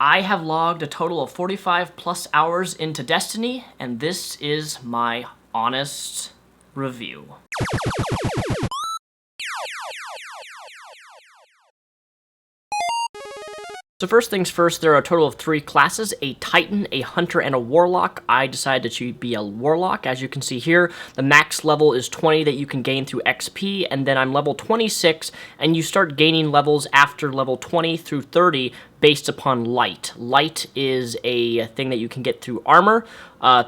I have logged a total of 45 plus hours into Destiny, and this is my honest review. So first things first, there are a total of 3 classes, a Titan, a Hunter, and a Warlock. I decided to be a Warlock. As you can see here, the max level is 20 that you can gain through XP, and then I'm level 26, and you start gaining levels after level 20 through 30 based upon light. Light is a thing that you can get through armor,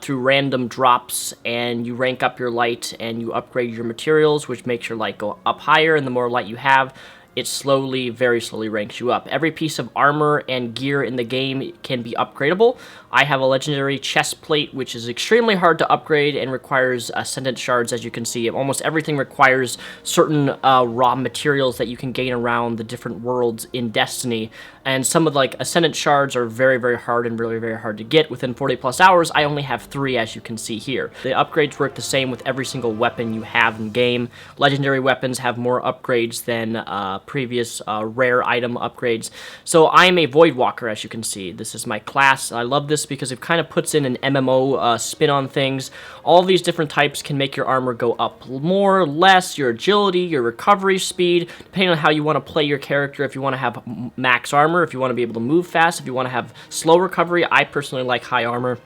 through random drops, and you rank up your light, and you upgrade your materials, which makes your light go up higher, and the more light you have, it slowly, very slowly ranks you up. Every piece of armor and gear in the game can be upgradable. I have a legendary chest plate, which is extremely hard to upgrade and requires Ascendant Shards, as you can see. Almost everything requires certain raw materials that you can gain around the different worlds in Destiny. And some of the Ascendant Shards are very, very hard and really very hard to get. Within 40 plus hours, I only have 3, as you can see here. The upgrades work the same with every single weapon you have in game. Legendary weapons have more upgrades than previous rare item upgrades. So I am a Voidwalker, as you can see. This is my class. I love this because it kind of puts in an MMO spin on things. All these different types can make your armor go up more, less, your agility, your recovery speed, depending on how you want to play your character. If you want to have max armor, if you want to be able to move fast, if you want to have slow recovery. I personally like high armor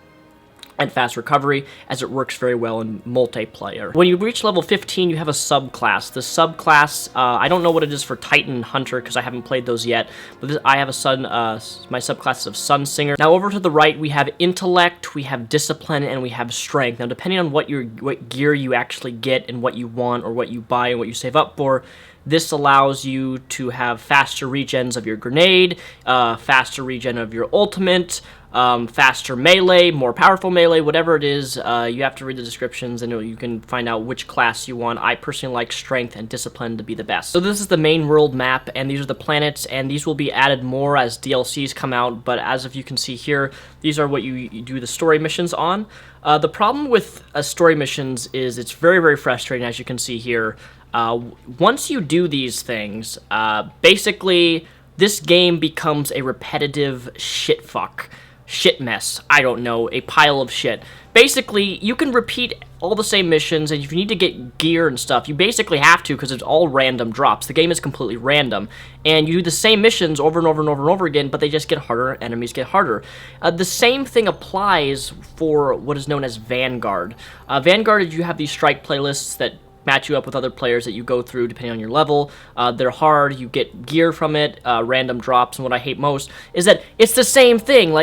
and fast recovery, as it works very well in multiplayer. When you reach level 15, you have a subclass. The subclass, I don't know what it is for Titan Hunter, because I haven't played those yet, but I have my subclass is of Sunsinger. Now over to the right, we have Intellect, we have Discipline, and we have Strength. Now depending on what gear you actually get, and what you want, or what you buy, and what you save up for, this allows you to have faster regens of your grenade, faster regen of your ultimate, faster melee, more powerful melee, whatever it is. You have to read the descriptions and you can find out which class you want. I personally like Strength and Discipline to be the best. So this is the main world map, and these are the planets, and these will be added more as DLCs come out, but as of you can see here, these are what you do the story missions on. The problem with story missions is it's very, very frustrating, as you can see here. Once you do these things, basically, this game becomes a repetitive shit mess. I don't know, a pile of shit. Basically, you can repeat all the same missions, and if you need to get gear and stuff, you basically have to, because it's all random drops. The game is completely random, and you do the same missions over and over and over and over again, but they just get harder, enemies get harder. The same thing applies for what is known as Vanguard. Vanguard, you have these strike playlists that match you up with other players that you go through depending on your level. They're hard, you get gear from it, random drops, and what I hate most is that it's the same thing.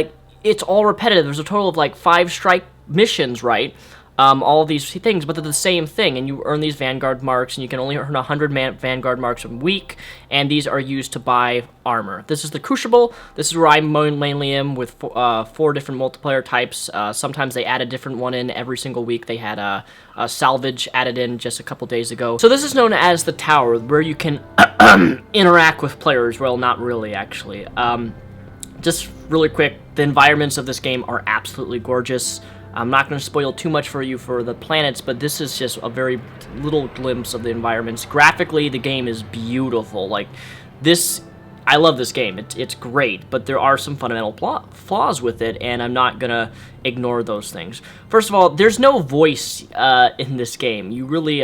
It's all repetitive. There's a total of 5 strike missions, right? All of these things, but they're the same thing, and you earn these Vanguard marks, and you can only earn 100 Vanguard marks a week, and these are used to buy armor. This is the Crucible. This is where I mainly am with 4 different multiplayer types. Sometimes they add a different one in every single week. They had a Salvage added in just a couple days ago. So this is known as the Tower, where you can interact with players. Well, not really, actually. Just really quick, the environments of this game are absolutely gorgeous. I'm not going to spoil too much for you for the planets, but this is just a very little glimpse of the environments. Graphically, the game is beautiful. I love this game. It's great, but there are some fundamental flaws with it, and I'm not going to ignore those things. First of all, there's no voice in this game. You really,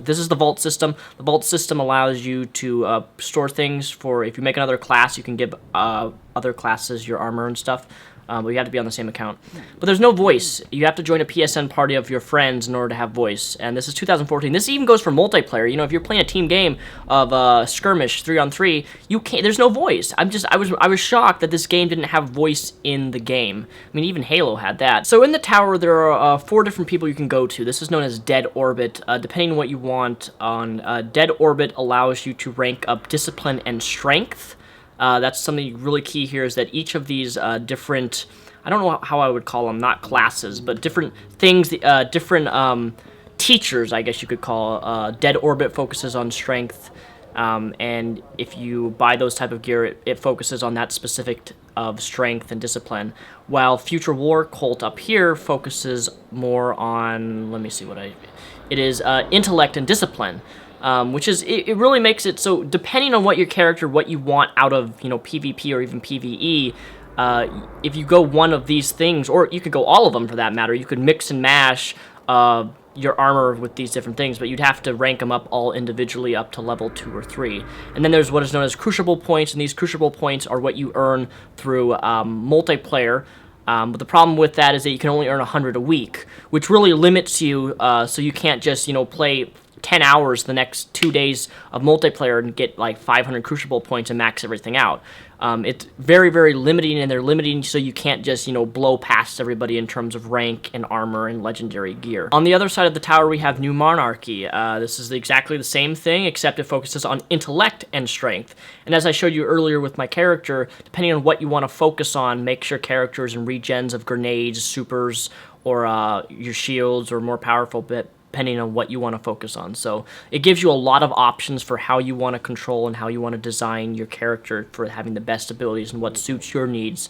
this is the vault system. The vault system allows you to store things for, if you make another class, you can give other classes your armor and stuff. But you have to be on the same account. But there's no voice. You have to join a PSN party of your friends in order to have voice. And this is 2014. This even goes for multiplayer. You know, if you're playing a team game of skirmish 3-on-3, you can't. There's no voice. I was shocked that this game didn't have voice in the game. I mean, even Halo had that. So in the tower, there are 4 different people you can go to. This is known as Dead Orbit. Depending on what you want, Dead Orbit allows you to rank up Discipline and Strength. That's something really key here, is that each of these different, I don't know how I would call them, not classes, but different things, different teachers, I guess you could call. Dead Orbit focuses on strength, and if you buy those type of gear, it focuses on that specific of strength and discipline, while Future War Cult up here focuses more on, let me see what it is, intellect and discipline. Which is, it really makes it so, depending on what your character, what you want out of, PvP or even PvE, if you go one of these things, or you could go all of them for that matter, you could mix and mash your armor with these different things, but you'd have to rank them up all individually up to level 2 or 3. And then there's what is known as Crucible Points, and these Crucible Points are what you earn through multiplayer. But the problem with that is that you can only earn 100 a week, which really limits you, so you can't just, play 10 hours the next 2 days of multiplayer and get like 500 Crucible points and max everything out. It's very, very limiting, and they're limiting so you can't just, blow past everybody in terms of rank and armor and legendary gear. On the other side of the tower, we have New Monarchy. This is exactly the same thing, except it focuses on intellect and strength. And as I showed you earlier with my character, depending on what you want to focus on, makes your characters and regens of grenades, supers, or your shields, or more powerful depending on what you want to focus on. So it gives you a lot of options for how you want to control and how you want to design your character for having the best abilities and what suits your needs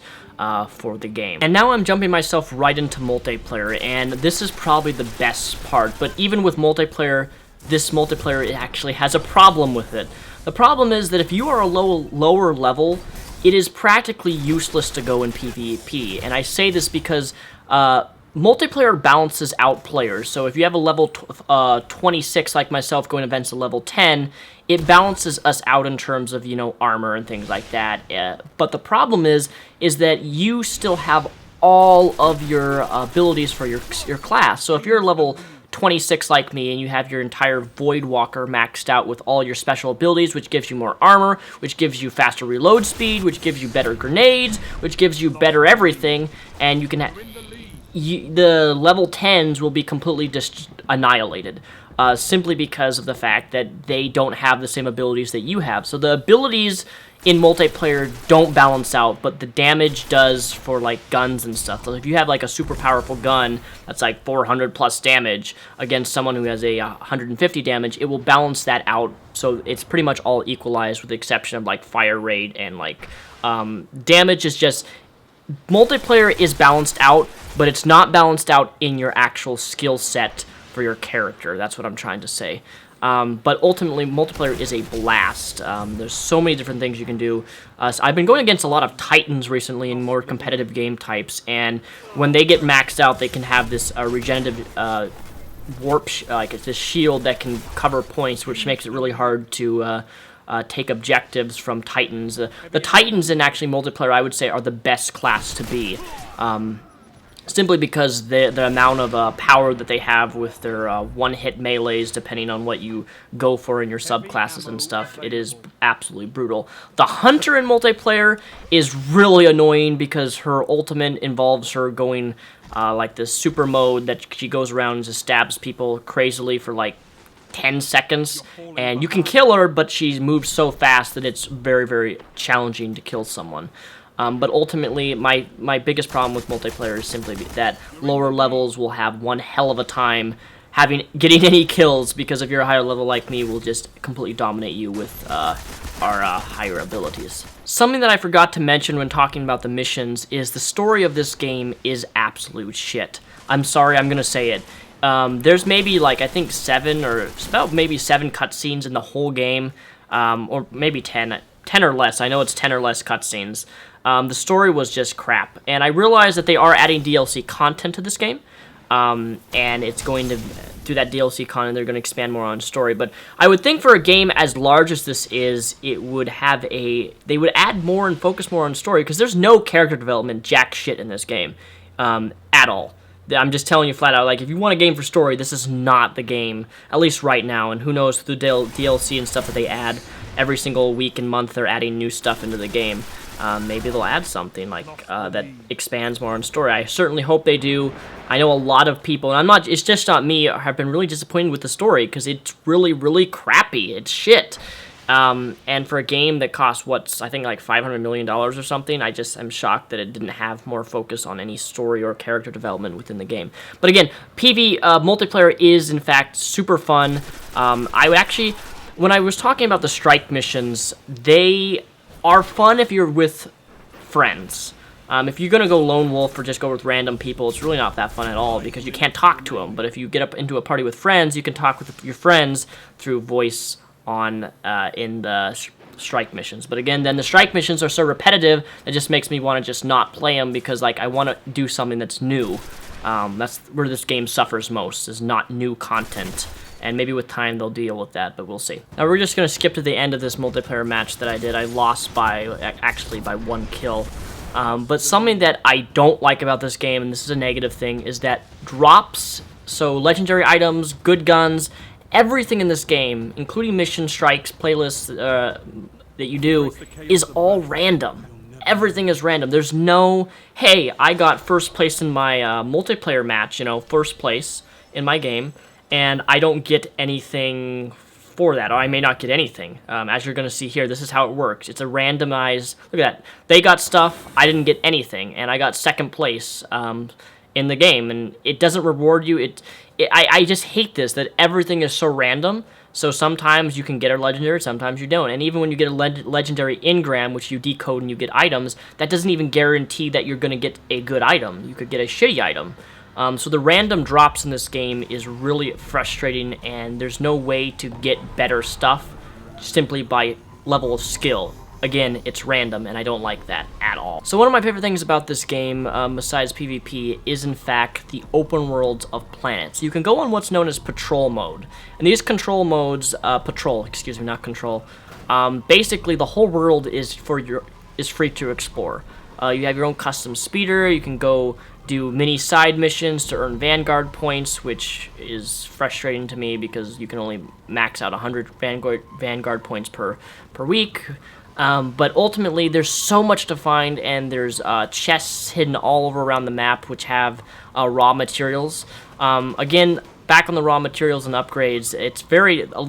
for the game. And now I'm jumping myself right into multiplayer, and this is probably the best part. But even with multiplayer, this multiplayer actually has a problem with it. The problem is that if you are a lower level, it is practically useless to go in PvP. And I say this because multiplayer balances out players. So if you have a level 26 like myself going events to level 10, it balances us out in terms of, armor and things like that. But the problem is that you still have all of your abilities for your class. So if you're level 26 like me and you have your entire Voidwalker maxed out with all your special abilities, which gives you more armor, which gives you faster reload speed, which gives you better grenades, which gives you better everything, and you can the level 10s will be completely just annihilated, simply because of the fact that they don't have the same abilities that you have. So the abilities in multiplayer don't balance out, but the damage does for like guns and stuff. So if you have like a super powerful gun that's like 400 plus damage against someone who has a 150 damage, it will balance that out. So it's pretty much all equalized with the exception of like fire rate and like damage is just... Multiplayer is balanced out, but it's not balanced out in your actual skill set for your character. That's what I'm trying to say. But ultimately, multiplayer is a blast. There's so many different things you can do. So I've been going against a lot of Titans recently in more competitive game types, and when they get maxed out, they can have this regenerative warp, like it's this shield that can cover points, which makes it really hard to take objectives from Titans. The Titans in actually multiplayer, I would say, are the best class to be. Simply because the amount of power that they have with their one-hit melees, depending on what you go for in your subclasses and stuff, it is absolutely brutal. The Hunter in multiplayer is really annoying because her ultimate involves her going like this super mode that she goes around and just stabs people crazily for like 10 seconds, and you can kill her, but she moves so fast that it's very, very challenging to kill someone. But ultimately, my biggest problem with multiplayer is simply that lower levels will have one hell of a time getting any kills, because if you're a higher level like me, we'll just completely dominate you with our higher abilities. Something that I forgot to mention when talking about the missions is the story of this game is absolute shit. I'm sorry, I'm gonna say it. There's maybe like, I think 7 or about maybe 7 cutscenes in the whole game, or maybe 10 or less. I know it's 10 or less cutscenes. The story was just crap, and I realized that they are adding DLC content to this game, and it's going to, through that DLC content, they're going to expand more on story. But I would think for a game as large as this is, it would have they would add more and focus more on story, because there's no character development jack shit in this game, at all. I'm just telling you flat out, like, if you want a game for story, this is not the game, at least right now, and who knows, through the DLC and stuff that they add every single week and month, they're adding new stuff into the game. Maybe they'll add something like that expands more on story. I certainly hope they do. I know a lot of people, and it's just not me, have been really disappointed with the story, because it's really, really crappy. It's shit. And for a game that costs, I think like $500 million or something, I just am shocked that it didn't have more focus on any story or character development within the game. But again, multiplayer is, in fact, super fun. When I was talking about the strike missions, they are fun if you're with friends. If you're going to go lone wolf or just go with random people, it's really not that fun at all, because you can't talk to them. But if you get up into a party with friends, you can talk with your friends through voice on in the strike missions. But again, then the strike missions are so repetitive that just makes me want to just not play them, because like I want to do something that's new. That's where this game suffers most, is not new content. And maybe with time they'll deal with that, but we'll see. Now we're just going to skip to the end of this multiplayer match that I did. I lost actually by 1 kill. But something that I don't like about this game, and this is a negative thing, is that drops, so legendary items, good guns, everything in this game, including mission strikes, playlists that you do, is all random. Everything is random. There's no, hey, I got first place in my multiplayer match, you know, first place in my game, and I don't get anything for that, or I may not get anything. As you're going to see here, this is how it works. It's a randomized, look at that. They got stuff, I didn't get anything, and I got second place in the game, and it doesn't reward you. I just hate this, that everything is so random. So sometimes you can get a legendary, sometimes you don't. And even when you get a legendary engram, which you decode and you get items, that doesn't even guarantee that you're going to get a good item. You could get a shitty item. So the random drops in this game is really frustrating, and there's no way to get better stuff simply by level of skill. Again, it's random, and I don't like that at all. So one of my favorite things about this game, besides PvP, is in fact the open worlds of planets. You can go on what's known as patrol mode, and these control modes, not control. Basically, the whole world is free to explore. You have your own custom speeder. You can go do mini side missions to earn Vanguard points, which is frustrating to me because you can only max out 100 Vanguard points per week. But ultimately, there's so much to find, and there's chests hidden all over around the map which have raw materials. Again, back on the raw materials and upgrades,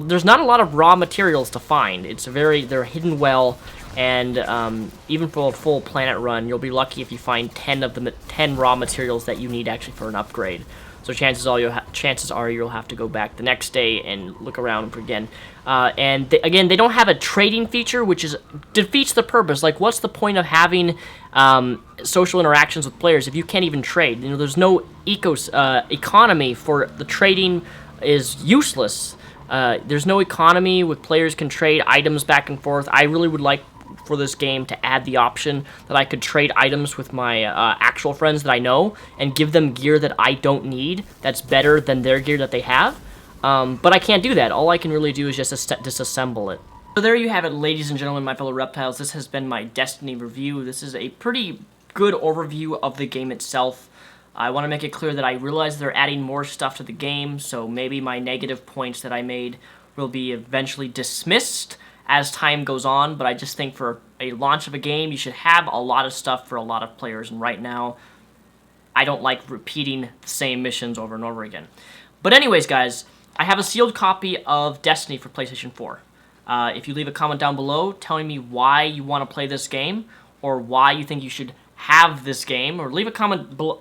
there's not a lot of raw materials to find. They're hidden well. And even for a full planet run, you'll be lucky if you find 10 raw materials that you need actually for an upgrade. So chances are you'll have to go back the next day and look around again. Again, they don't have a trading feature, which defeats the purpose. Like, what's the point of having social interactions with players if you can't even trade? You know, there's no economy for the trading is useless. There's no economy with players can trade items back and forth. I really would like for this game to add the option that I could trade items with my actual friends that I know and give them gear that I don't need that's better than their gear that they have. But I can't do that. All I can really do is just disassemble it. So there you have it, ladies and gentlemen, my fellow reptiles. This has been my Destiny review. This is a pretty good overview of the game itself. I want to make it clear that I realize they're adding more stuff to the game, so maybe my negative points that I made will be eventually dismissed as time goes on, but I just think for a launch of a game, you should have a lot of stuff for a lot of players, and right now, I don't like repeating the same missions over and over again. But anyways, guys, I have a sealed copy of Destiny for PlayStation 4. If you leave a comment down below telling me why you want to play this game, or why you think you should have this game, or leave a comment below.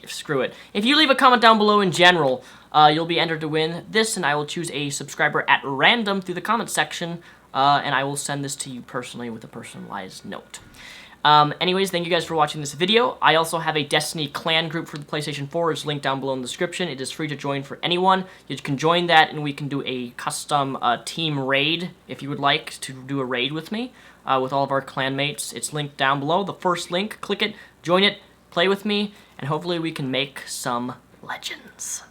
Screw it. If you leave a comment down below in general, you'll be entered to win this, and I will choose a subscriber at random through the comment section, and I will send this to you personally with a personalized note. Anyways, thank you guys for watching this video. I also have a Destiny clan group for the PlayStation 4. It's linked down below in the description. It is free to join for anyone. You can join that, and we can do a custom team raid if you would like to do a raid with me, with all of our clan mates. It's linked down below. The first link, click it, join it, play with me, and hopefully we can make some legends.